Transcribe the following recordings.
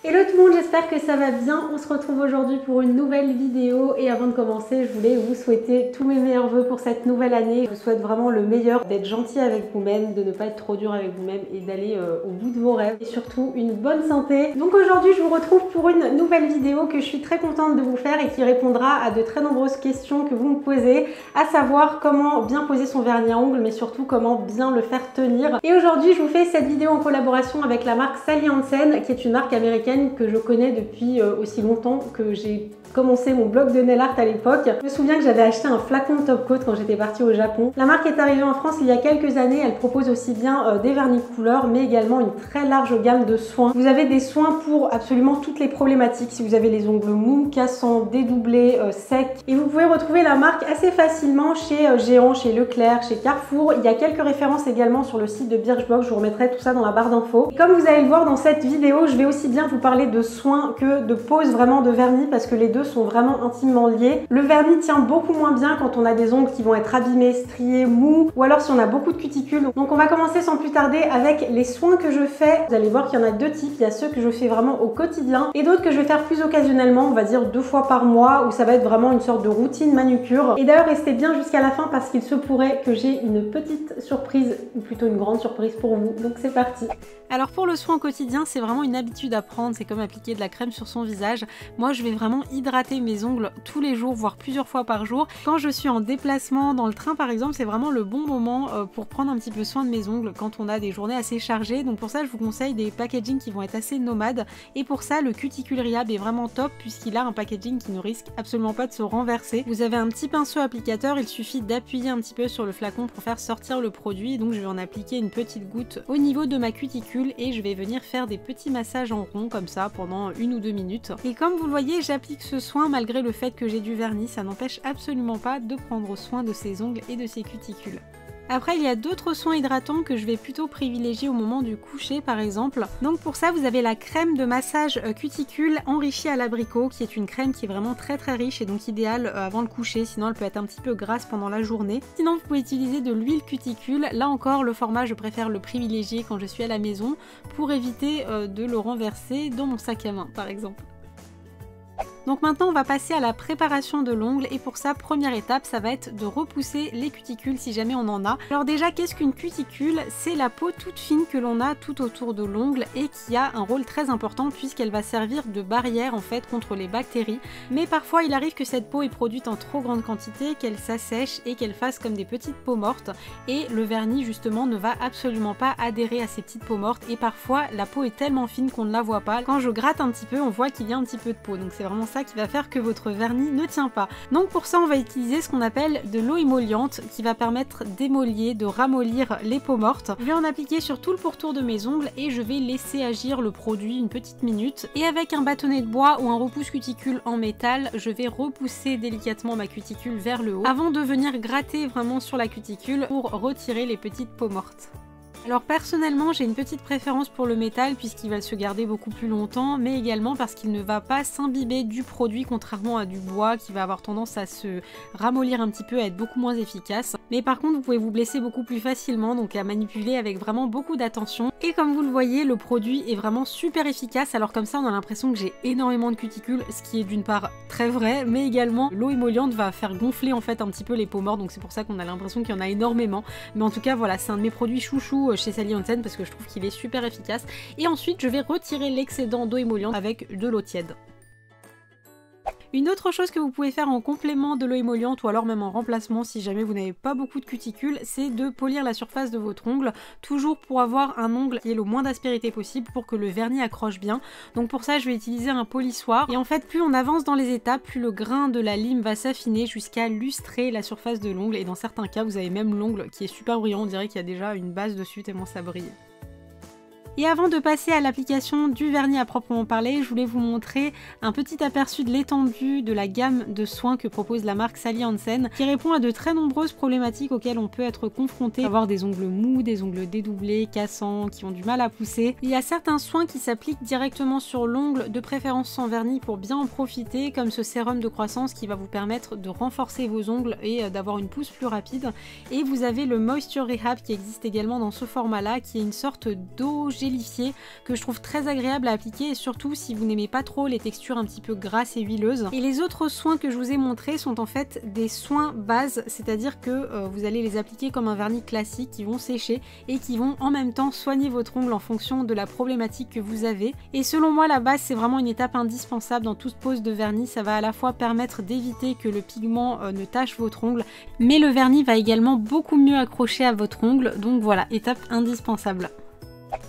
Hello tout le monde, j'espère que ça va bien. On se retrouve aujourd'hui pour une nouvelle vidéo et avant de commencer, je voulais vous souhaiter tous mes meilleurs vœux pour cette nouvelle année. Je vous souhaite vraiment le meilleur, d'être gentil avec vous-même, de ne pas être trop dur avec vous-même et d'aller au bout de vos rêves et surtout une bonne santé. Donc aujourd'hui, je vous retrouve pour une nouvelle vidéo que je suis très contente de vous faire et qui répondra à de très nombreuses questions que vous me posez, à savoir comment bien poser son vernis à ongles mais surtout comment bien le faire tenir. Et aujourd'hui, je vous fais cette vidéo en collaboration avec la marque Sally Hansen qui est une marque américaine que je connais depuis aussi longtemps que j'ai commencé mon blog de nail art à l'époque. Je me souviens que j'avais acheté un flacon de top coat quand j'étais partie au Japon. La marque est arrivée en France il y a quelques années. Elle propose aussi bien des vernis couleurs mais également une très large gamme de soins. Vous avez des soins pour absolument toutes les problématiques. Si vous avez les ongles mous, cassants, dédoublés, secs. Et vous pouvez retrouver la marque assez facilement chez Géant, chez Leclerc, chez Carrefour. Il y a quelques références également sur le site de Birchbox. Je vous remettrai tout ça dans la barre d'infos. Comme vous allez le voir dans cette vidéo, je vais aussi bien vous parler de soins que de pose vraiment de vernis parce que les deux sont vraiment intimement liés. Le vernis tient beaucoup moins bien quand on a des ongles qui vont être abîmés, striés, mous ou alors si on a beaucoup de cuticules. Donc on va commencer sans plus tarder avec les soins que je fais. Vous allez voir qu'il y en a deux types. Il y a ceux que je fais vraiment au quotidien et d'autres que je vais faire plus occasionnellement, on va dire 2 fois par mois où ça va être vraiment une sorte de routine manucure. Et d'ailleurs restez bien jusqu'à la fin parce qu'il se pourrait que j'ai une petite surprise ou plutôt une grande surprise pour vous. Donc c'est parti. Alors pour le soin au quotidien, c'est vraiment une habitude à prendre, c'est comme appliquer de la crème sur son visage. Moi je vais vraiment hydrater mes ongles tous les jours, voire plusieurs fois par jour. Quand je suis en déplacement dans le train par exemple, c'est vraiment le bon moment pour prendre un petit peu soin de mes ongles quand on a des journées assez chargées. Donc pour ça je vous conseille des packaging qui vont être assez nomades et pour ça le Cuticule Rehab est vraiment top puisqu'il a un packaging qui ne risque absolument pas de se renverser. Vous avez un petit pinceau applicateur, il suffit d'appuyer un petit peu sur le flacon pour faire sortir le produit. Donc je vais en appliquer une petite goutte au niveau de ma cuticule et je vais venir faire des petits massages en rond comme ça pendant 1 ou 2 minutes. Et comme vous le voyez, j'applique ce soin malgré le fait que j'ai du vernis, ça n'empêche absolument pas de prendre soin de ses ongles et de ses cuticules. Après, il y a d'autres soins hydratants que je vais plutôt privilégier au moment du coucher par exemple. Donc pour ça, vous avez la crème de massage cuticule enrichie à l'abricot qui est une crème qui est vraiment très riche et donc idéale avant le coucher, sinon elle peut être un petit peu grasse pendant la journée. Sinon, vous pouvez utiliser de l'huile cuticule. Là encore, le format, je préfère le privilégier quand je suis à la maison pour éviter de le renverser dans mon sac à main par exemple. Donc maintenant on va passer à la préparation de l'ongle et pour ça, première étape, ça va être de repousser les cuticules si jamais on en a. Alors déjà, qu'est-ce qu'une cuticule? C'est la peau toute fine que l'on a tout autour de l'ongle et qui a un rôle très important puisqu'elle va servir de barrière en fait contre les bactéries. Mais parfois il arrive que cette peau est produite en trop grande quantité, qu'elle s'assèche et qu'elle fasse comme des petites peaux mortes et le vernis justement ne va absolument pas adhérer à ces petites peaux mortes et parfois la peau est tellement fine qu'on ne la voit pas. Quand je gratte un petit peu, on voit qu'il y a un petit peu de peau, donc c'est vraiment ça qui va faire que votre vernis ne tient pas. Donc pour ça on va utiliser ce qu'on appelle de l'eau émolliente qui va permettre d'émolier, de ramollir les peaux mortes. Je vais en appliquer sur tout le pourtour de mes ongles et je vais laisser agir le produit une petite minute et avec un bâtonnet de bois ou un repousse cuticule en métal, je vais repousser délicatement ma cuticule vers le haut avant de venir gratter vraiment sur la cuticule pour retirer les petites peaux mortes. Alors personnellement j'ai une petite préférence pour le métal puisqu'il va se garder beaucoup plus longtemps mais également parce qu'il ne va pas s'imbiber du produit contrairement à du bois qui va avoir tendance à se ramollir un petit peu, à être beaucoup moins efficace. Mais par contre vous pouvez vous blesser beaucoup plus facilement donc à manipuler avec vraiment beaucoup d'attention et comme vous le voyez le produit est vraiment super efficace. Alors comme ça on a l'impression que j'ai énormément de cuticules, ce qui est d'une part très vrai mais également l'eau émolliente va faire gonfler en fait un petit peu les peaux mortes donc c'est pour ça qu'on a l'impression qu'il y en a énormément. Mais en tout cas voilà, c'est un de mes produits chouchous chez Sally Hansen parce que je trouve qu'il est super efficace et ensuite je vais retirer l'excédent d'eau émolliente avec de l'eau tiède. Une autre chose que vous pouvez faire en complément de l'eau émolliente ou alors même en remplacement si jamais vous n'avez pas beaucoup de cuticules, c'est de polir la surface de votre ongle, toujours pour avoir un ongle qui ait le moins d'aspérité possible pour que le vernis accroche bien. Donc pour ça je vais utiliser un polissoir et en fait plus on avance dans les étapes, plus le grain de la lime va s'affiner jusqu'à lustrer la surface de l'ongle et dans certains cas vous avez même l'ongle qui est super brillant, on dirait qu'il y a déjà une base dessus tellement ça brille. Et avant de passer à l'application du vernis à proprement parler, je voulais vous montrer un petit aperçu de l'étendue de la gamme de soins que propose la marque Sally Hansen, qui répond à de très nombreuses problématiques auxquelles on peut être confronté, avoir des ongles mous, des ongles dédoublés, cassants, qui ont du mal à pousser. Il y a certains soins qui s'appliquent directement sur l'ongle, de préférence sans vernis pour bien en profiter, comme ce sérum de croissance qui va vous permettre de renforcer vos ongles et d'avoir une pousse plus rapide. Et vous avez le Moisture Rehab qui existe également dans ce format-là, qui est une sorte d'eau gélifié que je trouve très agréable à appliquer et surtout si vous n'aimez pas trop les textures un petit peu grasses et huileuses. Et les autres soins que je vous ai montrés sont en fait des soins base, c'est-à-dire que vous allez les appliquer comme un vernis classique qui vont sécher et qui vont en même temps soigner votre ongle en fonction de la problématique que vous avez. Et selon moi, la base, c'est vraiment une étape indispensable dans toute pose de vernis. Ça va à la fois permettre d'éviter que le pigment ne tache votre ongle, mais le vernis va également beaucoup mieux accrocher à votre ongle. Donc voilà, étape indispensable.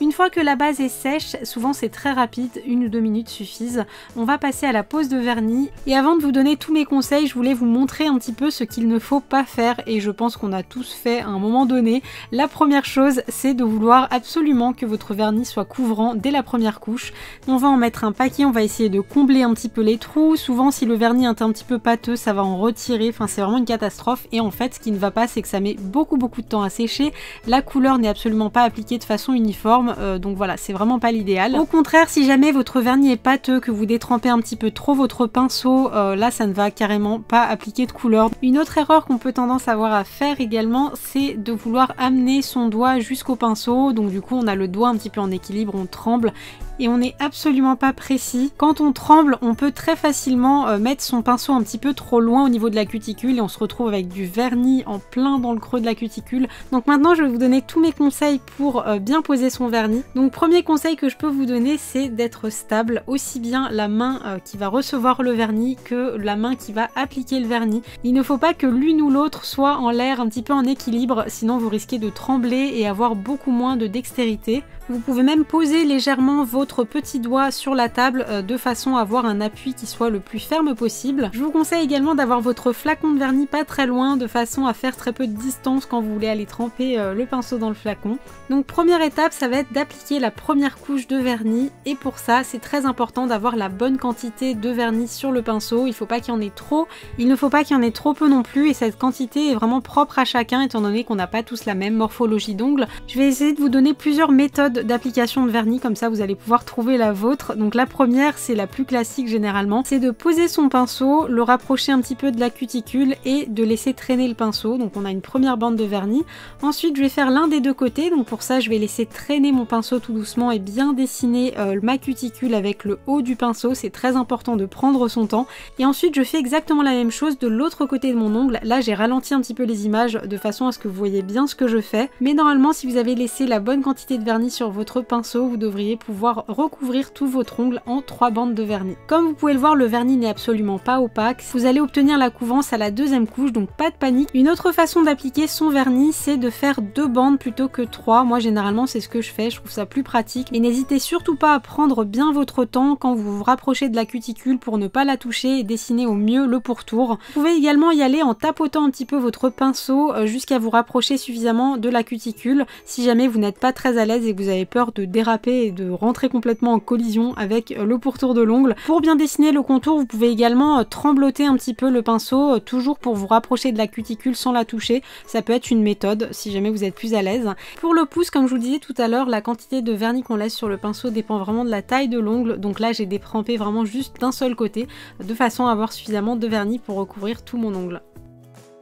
Une fois que la base est sèche, souvent c'est très rapide, 1 ou 2 minutes suffisent, on va passer à la pose de vernis. Et avant de vous donner tous mes conseils, je voulais vous montrer un petit peu ce qu'il ne faut pas faire et je pense qu'on a tous fait à un moment donné. La première chose, c'est de vouloir absolument que votre vernis soit couvrant dès la première couche. On va en mettre un paquet, on va essayer de combler un petit peu les trous. Souvent si le vernis est un petit peu pâteux, ça va en retirer, enfin c'est vraiment une catastrophe. Et en fait ce qui ne va pas, c'est que ça met beaucoup de temps à sécher. La couleur n'est absolument pas appliquée de façon uniforme. Donc voilà, c'est vraiment pas l'idéal. Au contraire, si jamais votre vernis est pâteux, que vous détrempez un petit peu trop votre pinceau, là ça ne va carrément pas appliquer de couleur. Une autre erreur qu'on peut tendance à avoir à faire également, c'est de vouloir amener son doigt jusqu'au pinceau. Donc du coup on a le doigt un petit peu en équilibre, on tremble et on n'est absolument pas précis. Quand on tremble, on peut très facilement mettre son pinceau un petit peu trop loin au niveau de la cuticule et on se retrouve avec du vernis en plein dans le creux de la cuticule. Donc maintenant je vais vous donner tous mes conseils pour bien poser son vernis. Donc premier conseil que je peux vous donner, c'est d'être stable, aussi bien la main qui va recevoir le vernis que la main qui va appliquer le vernis. Il ne faut pas que l'une ou l'autre soit en l'air, un petit peu en équilibre, sinon vous risquez de trembler et avoir beaucoup moins de dextérité. Vous pouvez même poser légèrement votre petit doigt sur la table de façon à avoir un appui qui soit le plus ferme possible. Je vous conseille également d'avoir votre flacon de vernis pas très loin de façon à faire très peu de distance quand vous voulez aller tremper le pinceau dans le flacon. Donc première étape, ça va être d'appliquer la première couche de vernis et pour ça c'est très important d'avoir la bonne quantité de vernis sur le pinceau. Il ne faut pas qu'il y en ait trop, il ne faut pas qu'il y en ait trop peu non plus et cette quantité est vraiment propre à chacun étant donné qu'on n'a pas tous la même morphologie d'ongles. Je vais essayer de vous donner plusieurs méthodes d'application de vernis, comme ça vous allez pouvoir trouver la vôtre. Donc la première, c'est la plus classique généralement, c'est de poser son pinceau, le rapprocher un petit peu de la cuticule et de laisser traîner le pinceau. Donc on a une première bande de vernis. Ensuite je vais faire l'un des deux côtés, donc pour ça je vais laisser traîner mon pinceau tout doucement et bien dessiner ma cuticule avec le haut du pinceau. C'est très important de prendre son temps. Et ensuite je fais exactement la même chose de l'autre côté de mon ongle. Là j'ai ralenti un petit peu les images de façon à ce que vous voyez bien ce que je fais. Mais normalement si vous avez laissé la bonne quantité de vernis sur votre pinceau, vous devriez pouvoir recouvrir tout votre ongle en 3 bandes de vernis. Comme vous pouvez le voir, le vernis n'est absolument pas opaque. Vous allez obtenir la couvrance à la deuxième couche, donc pas de panique. Une autre façon d'appliquer son vernis, c'est de faire 2 bandes plutôt que 3. Moi généralement c'est ce que je fais, je trouve ça plus pratique. Et n'hésitez surtout pas à prendre bien votre temps quand vous vous rapprochez de la cuticule pour ne pas la toucher et dessiner au mieux le pourtour. Vous pouvez également y aller en tapotant un petit peu votre pinceau jusqu'à vous rapprocher suffisamment de la cuticule si jamais vous n'êtes pas très à l'aise et que vous avez peur de déraper et de rentrer complètement en collision avec le pourtour de l'ongle. Pour bien dessiner le contour, vous pouvez également trembloter un petit peu le pinceau, toujours pour vous rapprocher de la cuticule sans la toucher. Ça peut être une méthode si jamais vous êtes plus à l'aise. Pour le pouce, comme je vous le disais tout à l'heure, la quantité de vernis qu'on laisse sur le pinceau dépend vraiment de la taille de l'ongle. Donc là j'ai détrempé vraiment juste d'un seul côté, de façon à avoir suffisamment de vernis pour recouvrir tout mon ongle.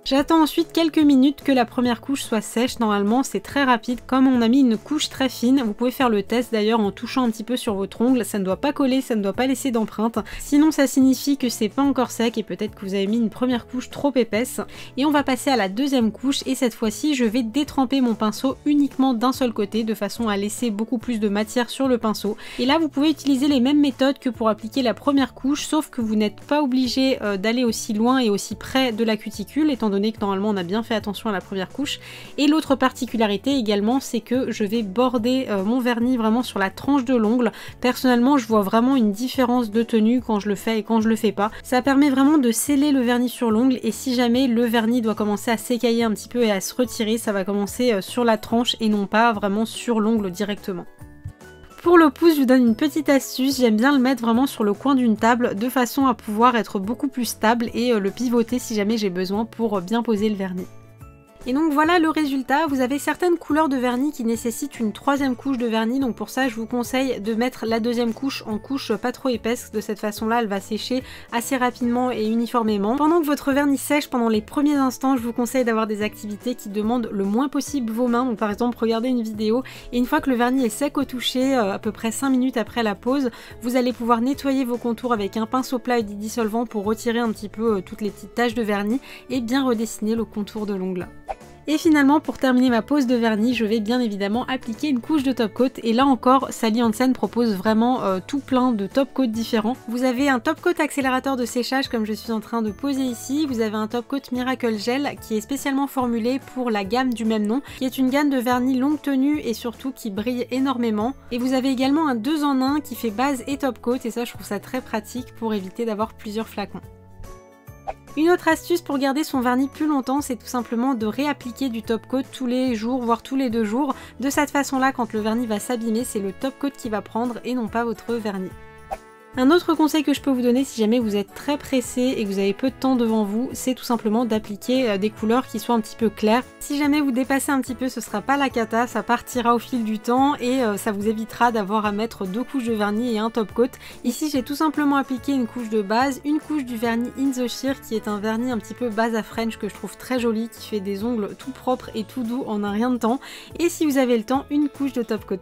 J'attends ensuite quelques minutes que la première couche soit sèche. Normalement c'est très rapide, comme on a mis une couche très fine. Vous pouvez faire le test d'ailleurs en touchant un petit peu sur votre ongle, ça ne doit pas coller, ça ne doit pas laisser d'empreinte. Sinon ça signifie que c'est pas encore sec et peut-être que vous avez mis une première couche trop épaisse. Et on va passer à la deuxième couche et cette fois-ci je vais détremper mon pinceau uniquement d'un seul côté de façon à laisser beaucoup plus de matière sur le pinceau. Et là vous pouvez utiliser les mêmes méthodes que pour appliquer la première couche, sauf que vous n'êtes pas obligé d'aller aussi loin et aussi près de la cuticule étant donné que normalement on a bien fait attention à la première couche. Et l'autre particularité également, c'est que je vais border mon vernis vraiment sur la tranche de l'ongle. Personnellement je vois vraiment une différence de tenue quand je le fais et quand je le fais pas. Ça permet vraiment de sceller le vernis sur l'ongle et si jamais le vernis doit commencer à s'écailler un petit peu et à se retirer, ça va commencer sur la tranche et non pas vraiment sur l'ongle directement. Pour le pouce, je vous donne une petite astuce, j'aime bien le mettre vraiment sur le coin d'une table de façon à pouvoir être beaucoup plus stable et le pivoter si jamais j'ai besoin pour bien poser le vernis. Et donc voilà le résultat, vous avez certaines couleurs de vernis qui nécessitent une troisième couche de vernis, donc pour ça je vous conseille de mettre la deuxième couche en couche pas trop épaisse, de cette façon là elle va sécher assez rapidement et uniformément. Pendant que votre vernis sèche, pendant les premiers instants, je vous conseille d'avoir des activités qui demandent le moins possible vos mains, donc par exemple regardez une vidéo et une fois que le vernis est sec au toucher, à peu près 5 minutes après la pause, vous allez pouvoir nettoyer vos contours avec un pinceau plat et du dissolvant pour retirer un petit peu toutes les petites taches de vernis et bien redessiner le contour de l'ongle. Et finalement, pour terminer ma pose de vernis, je vais bien évidemment appliquer une couche de top coat. Et là encore, Sally Hansen propose vraiment tout plein de top coat différents. Vous avez un top coat accélérateur de séchage comme je suis en train de poser ici. Vous avez un top coat Miracle Gel qui est spécialement formulé pour la gamme du même nom, qui est une gamme de vernis longue tenue et surtout qui brille énormément. Et vous avez également un 2 en 1 qui fait base et top coat et ça je trouve ça très pratique pour éviter d'avoir plusieurs flacons. Une autre astuce pour garder son vernis plus longtemps, c'est tout simplement de réappliquer du top coat tous les jours, voire tous les 2 jours. De cette façon-là, quand le vernis va s'abîmer, c'est le top coat qui va prendre et non pas votre vernis. Un autre conseil que je peux vous donner si jamais vous êtes très pressé et que vous avez peu de temps devant vous, c'est tout simplement d'appliquer des couleurs qui soient un petit peu claires. Si jamais vous dépassez un petit peu, ce sera pas la cata, ça partira au fil du temps et ça vous évitera d'avoir à mettre 2 couches de vernis et un top coat. Ici j'ai tout simplement appliqué une couche de base, une couche du vernis In The Sheer qui est un vernis un petit peu base à French que je trouve très joli, qui fait des ongles tout propres et tout doux en un rien de temps. Et si vous avez le temps, une couche de top coat.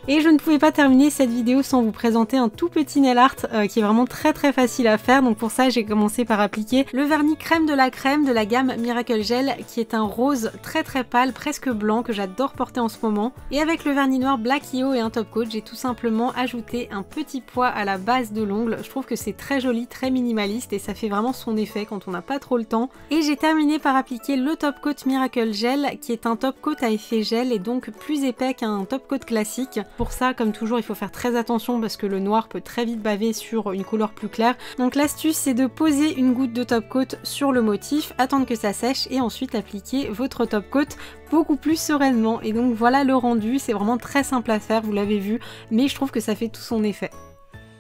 Et je ne pouvais pas terminer cette vidéo sans vous présenter un tout petit nail art qui est vraiment très facile à faire. Donc pour ça j'ai commencé par appliquer le vernis crème de la gamme Miracle Gel qui est un rose très pâle, presque blanc, que j'adore porter en ce moment. Et avec le vernis noir Black Io et un top coat, j'ai tout simplement ajouté un petit pois à la base de l'ongle. Je trouve que c'est très joli, très minimaliste et ça fait vraiment son effet quand on n'a pas trop le temps. Et j'ai terminé par appliquer le top coat Miracle Gel qui est un top coat à effet gel et donc plus épais qu'un top coat classique. Pour ça, comme toujours, il faut faire très attention parce que le noir peut très vite baver sur une couleur plus claire. Donc l'astuce, c'est de poser une goutte de top coat sur le motif, attendre que ça sèche et ensuite appliquer votre top coat beaucoup plus sereinement. Et donc voilà le rendu, c'est vraiment très simple à faire, vous l'avez vu, mais je trouve que ça fait tout son effet.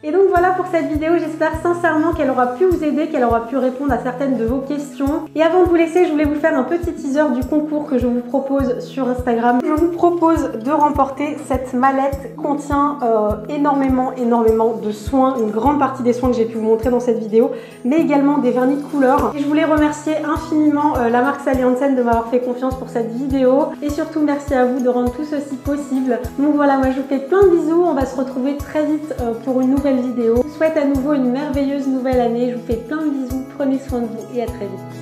Et donc voilà pour cette vidéo, j'espère sincèrement qu'elle aura pu vous aider, qu'elle aura pu répondre à certaines de vos questions. Et avant de vous laisser, je voulais vous faire un petit teaser du concours que je vous propose sur Instagram. Je vous propose de remporter cette mallette qui contient énormément de soins, une grande partie des soins que j'ai pu vous montrer dans cette vidéo, mais également des vernis de couleur. Et je voulais remercier infiniment la marque Sally Hansen de m'avoir fait confiance pour cette vidéo. Et surtout, merci à vous de rendre tout ceci possible. Donc voilà, moi je vous fais plein de bisous, on va se retrouver très vite pour une nouvelle vidéo. Je vous souhaite à nouveau une merveilleuse nouvelle année, je vous fais plein de bisous, prenez soin de vous et à très vite.